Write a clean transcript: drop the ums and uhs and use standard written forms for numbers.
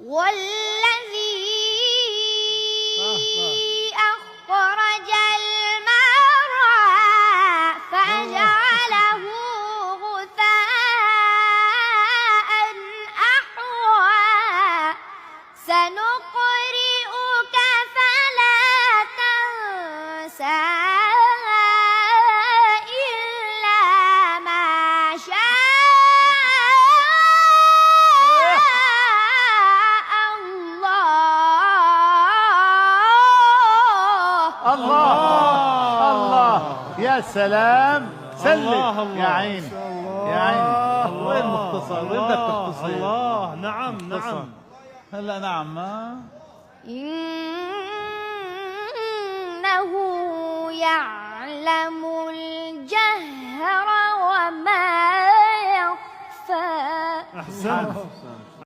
والذي أخرج المرعى فجعله غثاء أحوى سنقرئك فلا تنسى إلا ما شاء الله الله. يا سلام، سلم يا عيني يا عيني. وين مختصر؟ وين بدك تختصر؟ الله. نعم نعم. هلا نعم. إنه يعلم الجهر وما يخفى. أحسنت.